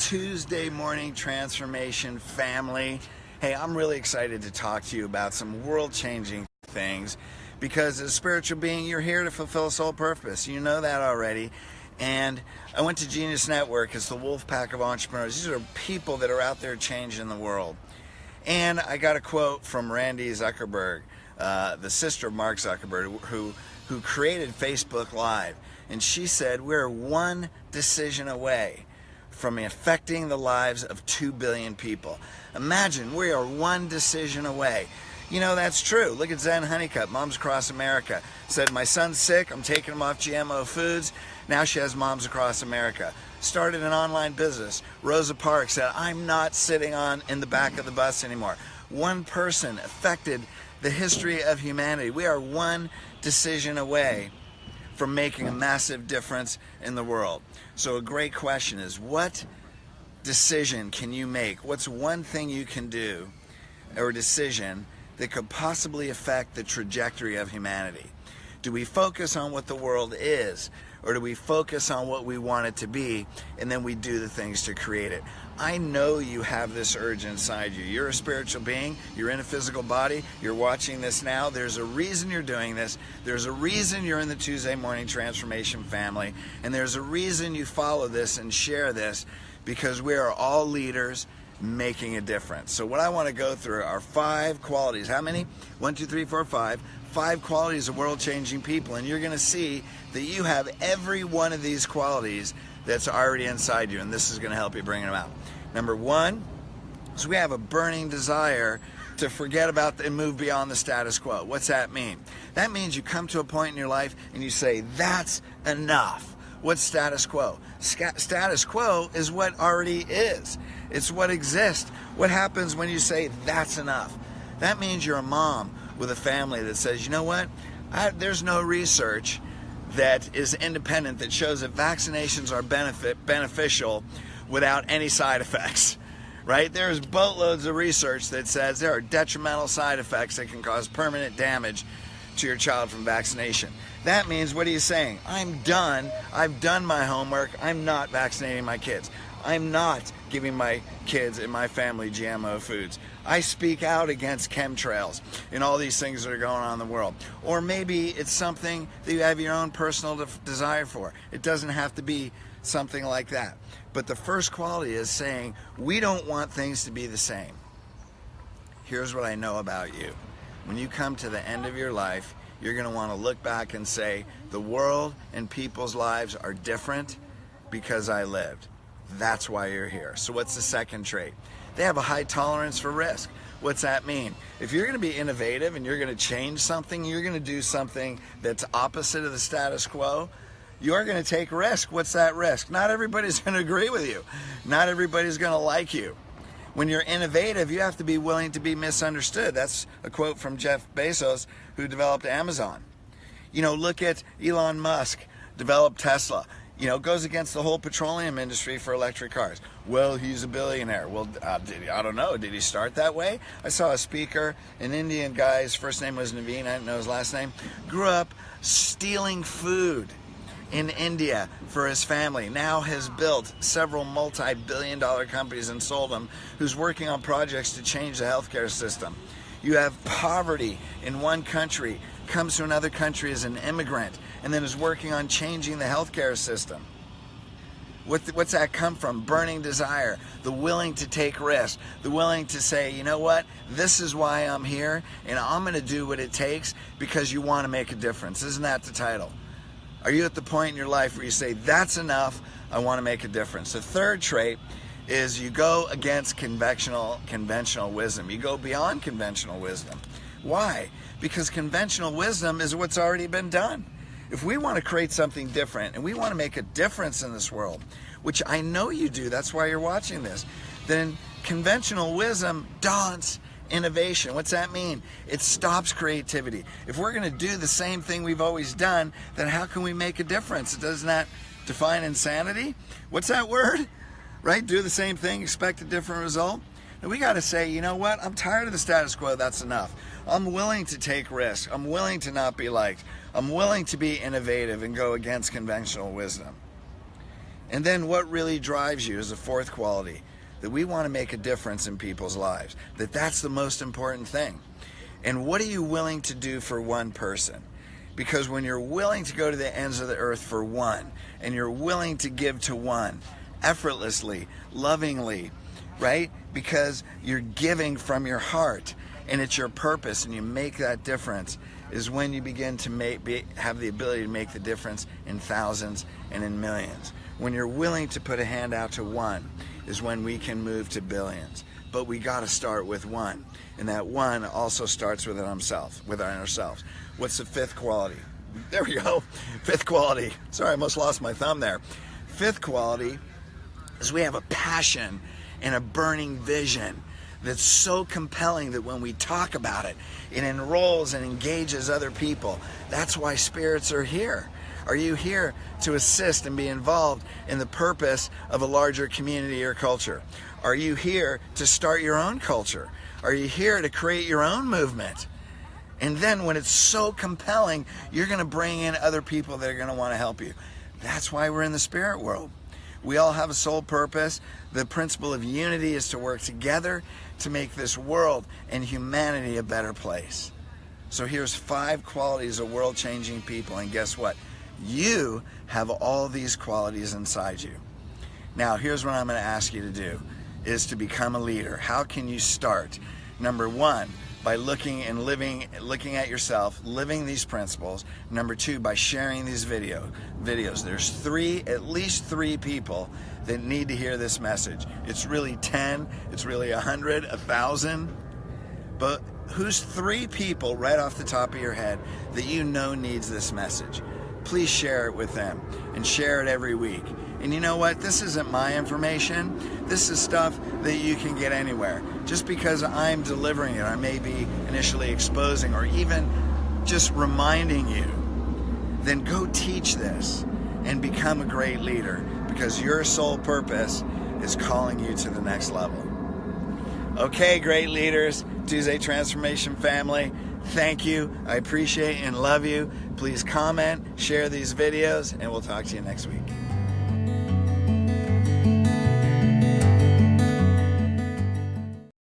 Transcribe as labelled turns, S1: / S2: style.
S1: Tuesday Morning Transformation family. Hey, I'm really excited to talk to you about some world-changing things because as a spiritual being, you're here to fulfill a soul purpose. You know that already. And I went to Genius Network. It's the wolf pack of entrepreneurs. These are people that are out there changing the world. And I got a quote from Randy Zuckerberg, the sister of Mark Zuckerberg, who created Facebook Live. And she said, we're one decision away from affecting the lives of 2 billion people. Imagine, we are one decision away. You know, that's true. Look at Zen Honeycutt, Moms Across America. Said, my son's sick, I'm taking him off GMO foods. Now she has Moms Across America. Started an online business. Rosa Parks said, I'm not sitting in the back of the bus anymore. One person affected the history of humanity. We are one decision away from making a massive difference in the world. So a great question is, what decision can you make? What's one thing you can do, or decision, that could possibly affect the trajectory of humanity? Do we focus on what the world is, or do we focus on what we want it to be, and then we do the things to create it? I know you have this urge inside you. You're a spiritual being. You're in a physical body. You're watching this now. There's a reason you're doing this. There's a reason you're in the Tuesday Morning Transformation family. And there's a reason you follow this and share this, because we are all leaders making a difference. So what I want to go through are 5 qualities. How many? 1, 2, 3, 4, 5. 5 qualities of world-changing people. And you're going to see that you have every one of these qualities that's already inside you, and this is going to help you bring them out. Number 1 is we have a burning desire to forget about and move beyond the status quo. What's that mean? That means you come to a point in your life and you say, that's enough. What's status quo? Status quo is what already is. It's what exists. What happens when you say, that's enough? That means you're a mom with a family that says, you know what? There's no research that is independent that shows that vaccinations are beneficial without any side effects, right? There's boatloads of research that says there are detrimental side effects that can cause permanent damage to your child from vaccination. That means, what are you saying? I'm done. I've done my homework. I'm not vaccinating my kids. I'm not giving my kids and my family GMO foods. I speak out against chemtrails and all these things that are going on in the world. Or maybe it's something that you have your own personal desire for. It doesn't have to be something like that. But the first quality is saying, we don't want things to be the same. Here's what I know about you. When you come to the end of your life, you're going to want to look back and say, the world and people's lives are different because I lived. That's why you're here. So what's the second trait? They have a high tolerance for risk. What's that mean? If you're going to be innovative and you're going to change something, you're going to do something that's opposite of the status quo, you're going to take risk. What's that risk? Not everybody's going to agree with you. Not everybody's going to like you. When you're innovative, you have to be willing to be misunderstood. That's a quote from Jeff Bezos, who developed Amazon. You know, look at Elon Musk, developed Tesla. You know, goes against the whole petroleum industry for electric cars. Well, he's a billionaire. Well, I don't know. Did he start that way? I saw a speaker, an Indian guy, his first name was Naveen, I didn't know his last name, grew up stealing food in India for his family. Now has built several multi-billion-dollar companies and sold them, who's working on projects to change the healthcare system. You have poverty in one country, comes to another country as an immigrant, and then is working on changing the healthcare system. What's that come from? Burning desire, the willing to take risks, the willing to say, you know what, this is why I'm here, and I'm going to do what it takes because you want to make a difference. Isn't that the title? Are you at the point in your life where you say, that's enough, I want to make a difference? The third trait is you go against conventional wisdom. You go beyond conventional wisdom. Why? Because conventional wisdom is what's already been done. If we want to create something different and we want to make a difference in this world, which I know you do, that's why you're watching this, then conventional wisdom daunts innovation. What's that mean? It stops creativity. If we're going to do the same thing we've always done, then how can we make a difference? Doesn't that define insanity? What's that word? Right? Do the same thing, expect a different result? And we got to say, you know what? I'm tired of the status quo. That's enough. I'm willing to take risks. I'm willing to not be liked. I'm willing to be innovative and go against conventional wisdom. And then what really drives you is the fourth quality, that we want to make a difference in people's lives, that's the most important thing. And what are you willing to do for one person? Because when you're willing to go to the ends of the earth for one, and you're willing to give to one, effortlessly, lovingly, right? Because you're giving from your heart, and it's your purpose, and you make that difference, is when you begin to have the ability to make the difference in thousands and in millions. When you're willing to put a hand out to one is when we can move to billions. But we got to start with one. And that one also starts with ourselves. What's the fifth quality? There we go. Fifth quality. Sorry, I almost lost my thumb there. Fifth quality is we have a passion and a burning vision that's so compelling that when we talk about it, it enrolls and engages other people. That's why spirits are here. Are you here to assist and be involved in the purpose of a larger community or culture? Are you here to start your own culture? Are you here to create your own movement? And then when it's so compelling, you're going to bring in other people that are going to want to help you. That's why we're in the spirit world. We all have a soul purpose. The principle of unity is to work together to make this world and humanity a better place. So here's 5 qualities of world-changing people, and guess what? You have all these qualities inside you. Now, here's what I'm going to ask you to do, is to become a leader. How can you start? Number 1, by looking at yourself, living these principles. Number 2, by sharing these videos. There's at least 3 people that need to hear this message. It's really 10, it's really 100, 1,000. But who's 3 people right off the top of your head that you know needs this message? Please share it with them, and share it every week. And you know what? This isn't my information. This is stuff that you can get anywhere. Just because I'm delivering it, I may be initially exposing or even just reminding you, then go teach this and become a great leader, because your soul purpose is calling you to the next level. Okay, great leaders, Tues Transformation family, thank you. I appreciate and love you. Please comment, share these videos, and we'll talk to you next week.